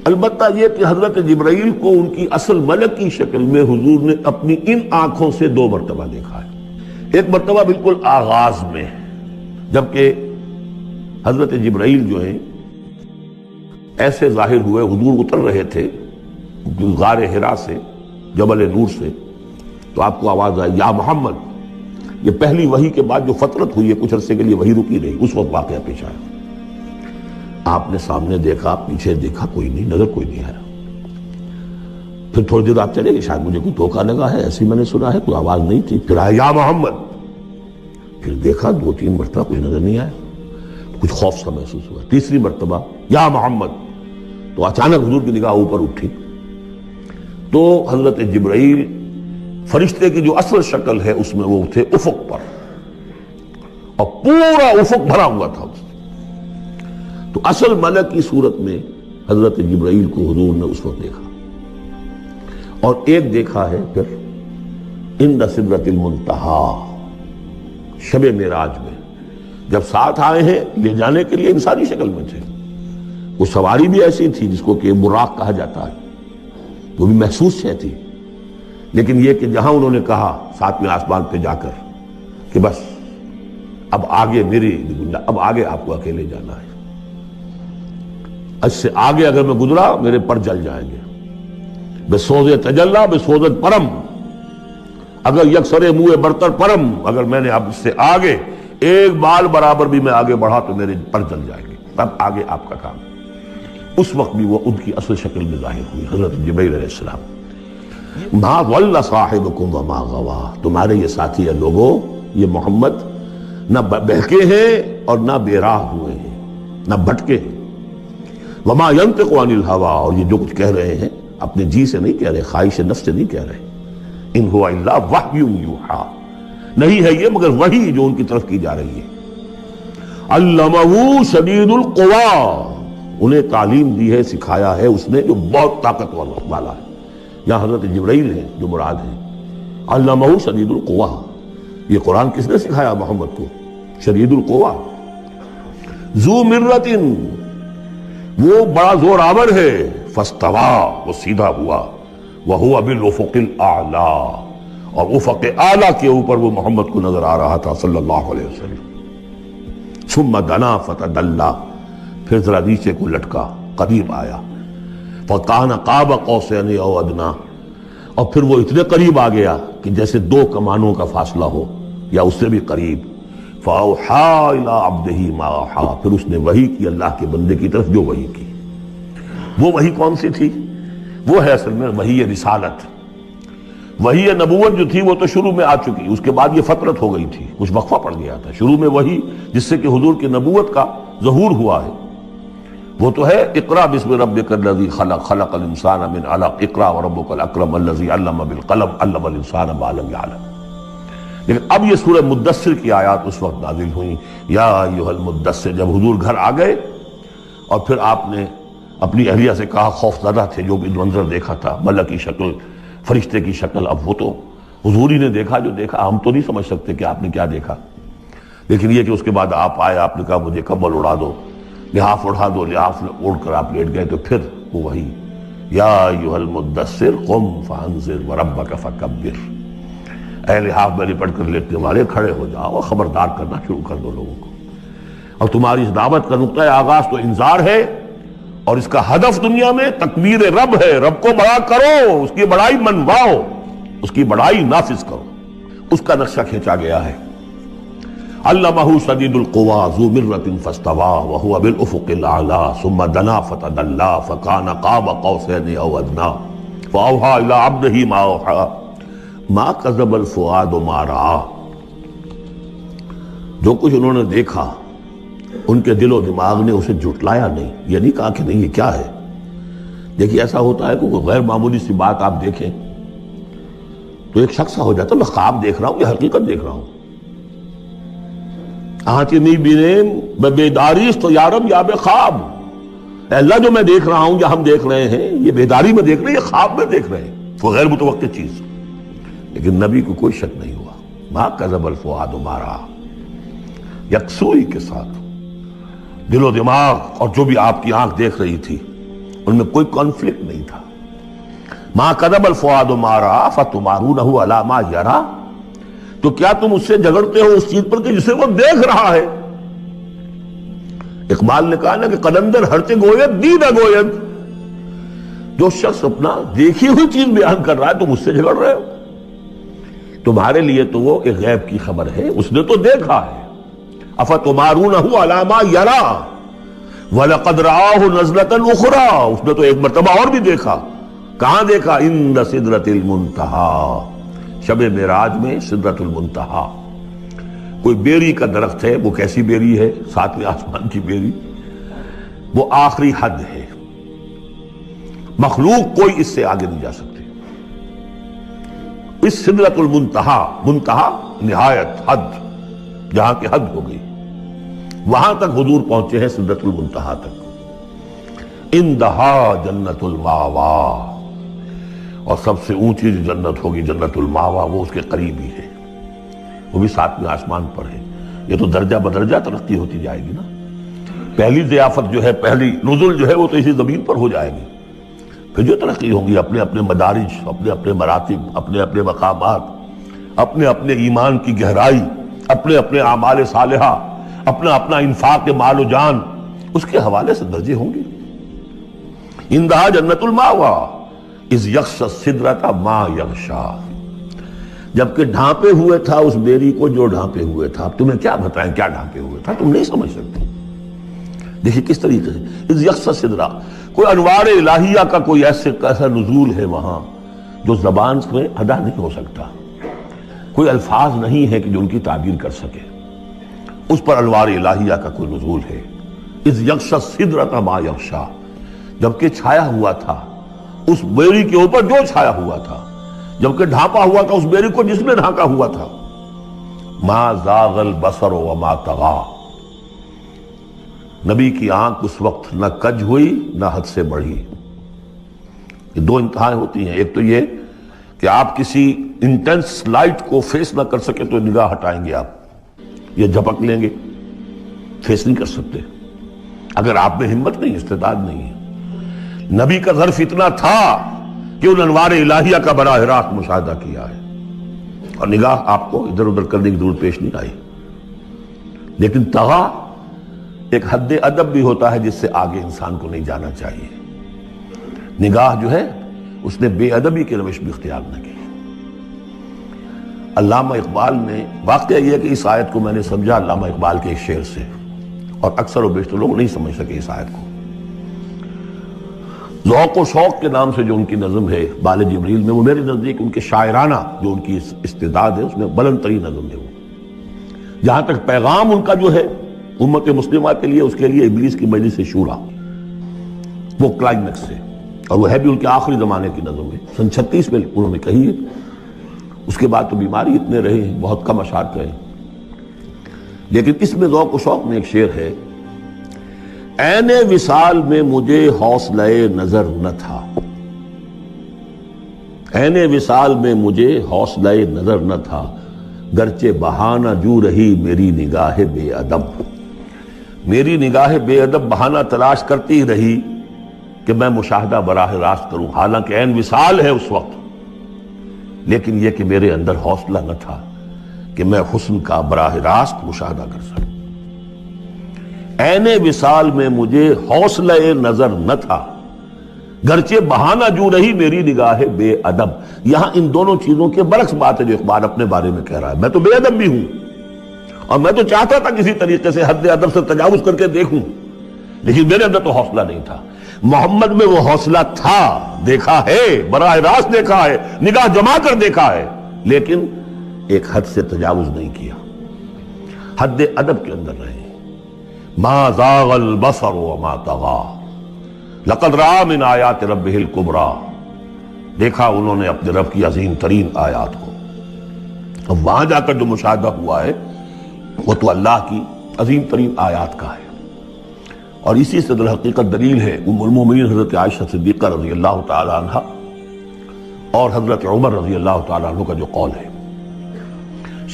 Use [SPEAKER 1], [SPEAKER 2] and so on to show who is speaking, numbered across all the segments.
[SPEAKER 1] البتہ یہ کہ حضرت جبرائیل کو ان کی اصل ملک کی شکل میں حضور نے اپنی ان آنکھوں سے 2 مرتبہ دیکھا ہے۔ ایک مرتبہ بالکل آغاز میں، جبکہ حضرت جبرائیل جو ہیں ایسے ظاہر ہوئے، حضور اتر رہے تھے غار حرا سے، جبل نور سے، تو آپ کو آواز آئی یا محمد۔ یہ پہلی وحی کے بعد جو فترت ہوئی ہے، کچھ عرصے کے لیے وحی رکی رہی، اس وقت واقعہ پیش آیا۔ آپ نے سامنے دیکھا، پیچھے دیکھا، کوئی نہیں، نظر کوئی نہیں آیا۔ پھر تھوڑی دیر آپ چلے گئے، شاید مجھے کوئی دھوکہ لگا ہے، ایسی میں نے سنا ہے، کوئی آواز نہیں تھی۔ پھر آیا یا محمد، پھر دیکھا 2-3 مرتبہ کوئی نظر نہیں آیا، کچھ خوف سا محسوس ہوا۔ تیسری مرتبہ یا محمد، تو اچانک حضور کی نگاہ اوپر اٹھی، تو حضرت جبرائیل فرشتے کی جو اصل شکل ہے اس میں وہ تھے افق پر، اور پورا افق بھرا ہوا تھا اس سے۔ تو اصل ملک کی صورت میں حضرت جبرائیل کو حضور نے اس وقت دیکھا، اور ایک دیکھا ہے پھر عند سدرۃ المنتہا، شب معراج میں، جب ساتھ آئے ہیں لے جانے کے لیے انسانی شکل میں تھے۔ وہ سواری بھی ایسی تھی جس کو کہ براق کہا جاتا ہے، وہ بھی محسوس شے تھی، لیکن یہ کہ جہاں انہوں نے کہا 7ویں آسمان پہ جا کر کہ بس اب آگے اب آگے آپ کو اکیلے جانا ہے، اس سے آگے اگر میں گزرا میرے پر جل جائیں گے، بے سوز تجلا بے سوزت پرم، اگر یکسر منہ برتر پرم، اگر میں نے اب اس سے آگے ایک بال برابر بھی میں آگے بڑھا تو میرے پر جل جائیں گے، تب آگے آپ کا کام۔ اس وقت بھی وہ ان کی اصل شکل میں ظاہر ہوئی، حضرت جبرائیل علیہ السلام۔ ما ضل صاحبکم وما غوا، تمہارے یہ ساتھی ہے لوگوں، یہ محمد نہ بہکے ہیں اور نہ بے راہ ہوئے ہیں، نہ بھٹکے ہیں۔ وما ينطق عن الهوى، اور یہ جو کچھ کہہ رہے ہیں اپنے جی سے نہیں کہہ رہے، خواہش نفس سے نہیں کہہ رہے، ان هو الا وحی یوحی، نہیں ہے یہ مگر وحی جو ان کی طرف کی جا رہی ہے۔ علمہ شدید القوی، انہیں تعلیم دی ہے، سکھایا ہے اس نے جو بہت طاقت والا ہے۔ یہاں حضرت جبرائیل ہیں جو مراد ہیں۔ علمہ شدید القوی، یہ قرآن کس نے سکھایا محمد کو؟ شدید القوی، ذو مرۃ، وہ بڑا زور آور ہے، فاستوی، وہ سیدھا ہوا، وہو بالافق الاعلی، اور افق اعلیٰ کے اوپر وہ محمد کو نظر آ رہا تھا صلی اللہ علیہ وسلم۔ ثم دنا فتدلی، پھر ذرا نیچے کو لٹکا، قریب آیا، فکان قاب قوسین او ادنی، اور پھر وہ اتنے قریب آ گیا کہ جیسے 2 کمانوں کا فاصلہ ہو یا اس سے بھی قریب۔ فاوحی الی عبدہ ما اوحی، پھر اس نے وحی کی اللہ کے بندے کی طرف جو وحی کی۔ وہ وحی کون سی تھی؟ وہ ہے اصل میں وحی رسالت۔ وحی نبوت جو تھی وہ تو شروع میں آ چکی، اس کے بعد یہ فترت ہو گئی تھی، کچھ وقفہ پڑ گیا تھا۔ شروع میں وحی جس سے کہ حضور کی نبوت کا ظہور ہوا ہے وہ تو ہے اقرا بسم ربک الذی خلق، خلق الانسان من علق، اقرا وربک الاکرم الذی علم بالقلم، علم الانسان ما لم یعلم۔ لیکن اب یہ سورہ مدثر کی آیات اس وقت نازل ہوئیں، یا ایھا المدثر، جب حضور گھر آ گئے اور پھر آپ نے اپنی اہلیہ سے کہا، خوف زدہ تھے، جو بھی منظر دیکھا تھا، ملک کی شکل، فرشتے کی شکل، اب وہ تو حضور ہی نے دیکھا جو دیکھا، ہم تو نہیں سمجھ سکتے کہ آپ نے کیا دیکھا، لیکن یہ کہ اس کے بعد آپ آئے، آپ نے کہا مجھے کمبل اڑا دو، لحاف اڑا دو، لحاف اوڑھ کر آپ لیٹ گئے، تو پھر وہ وہی یا ایھا المدثر قم فانذر وربک فکبر، اے لحاف میں لپٹ کر لیٹنے والے کھڑے ہو جاؤ اور خبردار کرنا شروع کر دو لوگوں کو۔ اور تمہاری اس دعوت کا نقطۂ آغاز تو انذار ہے، اور اس کا ہدف دنیا میں تکبیر رب ہے، رب کو بڑا کرو، اس کی بڑائی منواؤ، اس کی بڑائی نافذ کرو۔ اس کا نقشہ کھینچا گیا ہے۔ علمہ شدید القوی ذو مرۃ فاستوی وہو بالافق الاعلی ثم دنا فتدلی فکان قاب قوسین او ادنی فاوحی الی عبدہ ما اوحی ما کذب الفؤاد ما رأى، جو کچھ انہوں نے دیکھا ان کے دل و دماغ نے اسے جھٹلایا نہیں، یہ نہیں کہا کہ نہیں یہ کیا ہے۔ دیکھیے ایسا ہوتا ہے کہ کوئی غیر معمولی سی بات آپ دیکھیں تو ایک شخص ہو جاتا ہے میں خواب دیکھ رہا ہوں یا حقیقت دیکھ رہا ہوں۔ آنچی نہیں بینے بیداریست تو یارب یا بے خواب، اے اللہ جو میں دیکھ رہا ہوں یا ہم دیکھ رہے ہیں یہ بیداری میں دیکھ رہے ہیں، یہ خواب میں دیکھ رہے ہیں، وہ غیر متوقع چیز۔ لیکن نبی کو کوئی شک نہیں ہوا، ما کذب الفؤاد ما رأى، یکسوئی کے ساتھ دل و دماغ اور جو بھی آپ کی آنکھ دیکھ رہی تھی ان میں کوئی کانفلکٹ نہیں تھا. ما کذب الفؤاد ما رأى فتمارونه علی ما یری، تو کیا تم اس سے جھگڑتے ہو اس چیز پر کہ جسے وہ دیکھ رہا ہے؟ اقبال نے کہا نا کہ قلندر ہرچے گوید دیدہ گوید، جو شخص اپنا دیکھی ہوئی چیز بیان کر رہا ہے تم اس سے جھگڑ رہے ہو. تمہارے لیے تو وہ ایک غیب کی خبر ہے، اس نے تو دیکھا ہے. افتمارونہ علی ما یری وَلَقَدْ رَآهُ نَزْلَةً أُخْرَىٰ، اس نے تو ایک مرتبہ اور بھی دیکھا. کہاں دیکھا؟ عند سدرۃ المنتہیٰ، شب معراج میں سدرۃ المنتہیٰ. کوئی بیری کا درخت ہے، وہ کیسی بیری ہے؟ ساتویں آسمان کی بیری، وہ آخری حد ہے. مخلوق کوئی اس سے آگے نہیں جا سکتی. اس سدرۃ المنتہیٰ، منتہا نہایت، حد، جہاں کی حد ہو گئی، وہاں تک حضور پہنچے ہیں، سدرۃ المنتہیٰ تک. اندہا جنت الماوا، اور سب سے اونچی جو جنت ہوگی جنت الماوا، وہ اس کے قریب ہی ہے، وہ بھی ساتویں آسمان پر ہے. یہ تو درجہ بدرجہ ترقی ہوتی جائے گی نا. پہلی ضیافت جو ہے، پہلی نزل جو ہے، وہ تو اسی زمین پر ہو جائے گی. پھر جو ترقی ہوگی، اپنے اپنے مدارج، اپنے اپنے مراتب، اپنے اپنے مقامات، اپنے اپنے ایمان کی گہرائی، اپنے اپنے اعمال صالحہ، اپنا اپنا انفاق مال و جان، اس کے حوالے سے درجے ہوں گے. اندہا جنت الماوا اذ یغشی السدرۃ ما یغشی، جبکہ ڈھانپے ہوئے تھا اس بیری کو جو ڈھانپے ہوئے تھا. اب تمہیں کیا بتائیں کیا ڈھانپے ہوئے تھا، تم نہیں سمجھ سکتے. دیکھیں کس طریقے سے اذ یغشی السدرۃ، کوئی انوار الہیہ کا کوئی ایسا نزول ہے وہاں جو زبان میں ادا نہیں ہو سکتا. کوئی الفاظ نہیں ہے کہ جو ان کی تعبیر کر سکے. اس پر انوار الہیہ کا کوئی نزول ہے. اذ یغشی السدرۃ ما یغشی، جبکہ چھایا ہوا تھا اس بیری کے اوپر جو چھایا ہوا تھا، جبکہ ڈھانپا ہوا تھا اس بیری کو جس میں ڈھانکا ہوا تھا. ما زاغ البصر وما طغی، نبی کی آنکھ اس وقت نہ کج ہوئی نہ حد سے بڑھی. یہ دو انتہائیں ہوتی ہیں. ایک تو یہ کہ آپ کسی انٹینس لائٹ کو فیس نہ کر سکے تو نگاہ ہٹائیں گے، آپ یہ جھپک لیں گے، فیس نہیں کر سکتے اگر آپ میں ہمت نہیں، استعداد نہیں ہے. نبی کا ظرف اتنا تھا کہ ان انوار الہیہ کا براہ راست مشاہدہ کیا ہے، اور نگاہ آپ کو ادھر ادھر کرنے کی ضرورت پیش نہیں آئی. لیکن طغا ایک حد ادب بھی ہوتا ہے جس سے آگے انسان کو نہیں جانا چاہیے. نگاہ جو ہے اس نے بے ادبی کی روش بھی اختیار نہ کی. علامہ اقبال نے، واقعہ یہ کہ اس آیت کو میں نے سمجھا علامہ اقبال کے ایک شعر سے، اور اکثر و بیشتر لوگ نہیں سمجھ سکے اس آیت کو. ذوق و شوق کے نام سے جو ان کی نظم ہے بال جبریل میں، وہ میرے نزدیک ان کے شاعرانہ جو ان کی استعداد ہے اس میں بلند ترین نظم ہے. وہ جہاں تک پیغام ان کا جو ہے امت مسلمہ کے لیے، اس کے لیے ابلیس کی مجلس شورا، وہ کلائمیکس ہے، اور وہ ہے بھی ان کے آخری زمانے کی نظم ہے. سن 36 میں انہوں نے کہی ہے. اس کے بعد تو بیماری اتنے رہے ہیں، بہت کم اشعار کہے. لیکن اس میں ذوق و شوق میں ایک شعر ہے: عین وصال میں مجھے حوصلہ نظر نہ تھا، عین وصال میں مجھے حوصلہ نظر نہ تھا، گرچہ بہانہ جو رہی میری نگاہ بے ادب. میری نگاہ بے ادب بہانہ تلاش کرتی رہی کہ میں مشاہدہ براہ راست کروں، حالانکہ عین وصال ہے اس وقت، لیکن یہ کہ میرے اندر حوصلہ نہ تھا کہ میں حسن کا براہ راست مشاہدہ کر سکوں. عین وصال میں مجھے حوصلہ نظر نہ تھا، گرچہ بہانہ جو رہی میری نگاہ بے ادب. یہاں ان دونوں چیزوں کے برعکس بات ہے جو اقبال اپنے بارے میں کہہ رہا ہے. میں تو بے ادب بھی ہوں، اور میں تو چاہتا تھا کسی طریقے سے حد ادب سے تجاوز کر کے دیکھوں، لیکن میرے اندر تو حوصلہ نہیں تھا. محمد میں وہ حوصلہ تھا، دیکھا ہے، براہ راست دیکھا ہے، نگاہ جما کر دیکھا ہے، لیکن ایک حد سے تجاوز نہیں کیا، حد ادب کے اندر رہے. ما زاغ البصر وما طغى لقد رأى من آیات ربہ الکبریٰ، دیکھا انہوں نے اپنے رب کی عظیم ترین آیات کو. اب وہاں جا کر جو مشاہدہ ہوا ہے وہ تو اللہ کی عظیم ترین آیات کا ہے. اور اسی سے در حقیقت دلیل ہے ام المومنین حضرت عائشہ صدیقہ رضی اللہ تعالی عنہ اور حضرت عمر رضی اللہ تعالی عنہ کا جو قول ہے.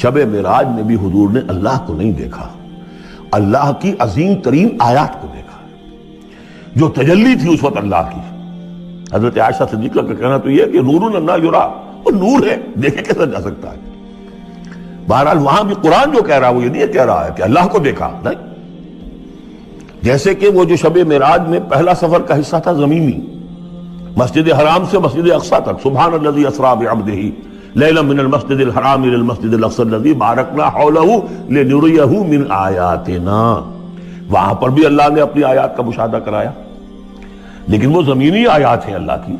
[SPEAKER 1] شب معراج میں بھی حضور نے اللہ کو نہیں دیکھا، اللہ کی عظیم ترین آیات کو دیکھا. جو تجلی تھی اس وقت اللہ کی. حضرت عائشہ صدیقہ کا کہنا تو یہ ہے کہ نور لا یرا، وہ نور ہے، دیکھے کیسا جا سکتا ہے. بہرحال وہاں بھی قرآن جو کہہ رہا ہے وہ یہ نہیں کہہ رہا ہے کہ اللہ کو دیکھا، نہیں. جیسے کہ وہ جو شب معراج میں پہلا سفر کا حصہ تھا زمینی، مسجد حرام سے مسجد اقصی تک، سبحان الذی اسری بعبدہ لیلا من المسجد الحرام الى المسجد الاقصی الذی بارکنا حولہ لنریہ من آیاتنا. وہاں پر بھی اللہ نے اپنی آیات کا مشاہدہ کرایا، لیکن وہ زمینی آیات ہیں اللہ کی،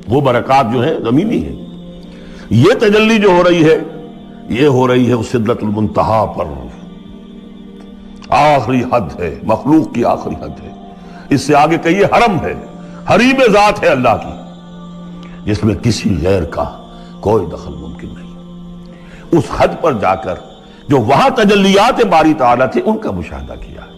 [SPEAKER 1] وہ برکات جو ہیں زمینی ہیں. یہ تجلی جو ہو رہی ہے یہ ہو رہی ہے اس سدرۃ المنتہا پر، آخری حد ہے، مخلوق کی آخری حد ہے. اس سے آگے کہیے حرم ہے، حریم ذات ہے اللہ کی، جس میں کسی غیر کا کوئی دخل ممکن نہیں. اس حد پر جا کر جو وہاں تجلیات باری تعالیٰ تھے ان کا مشاہدہ کیا ہے.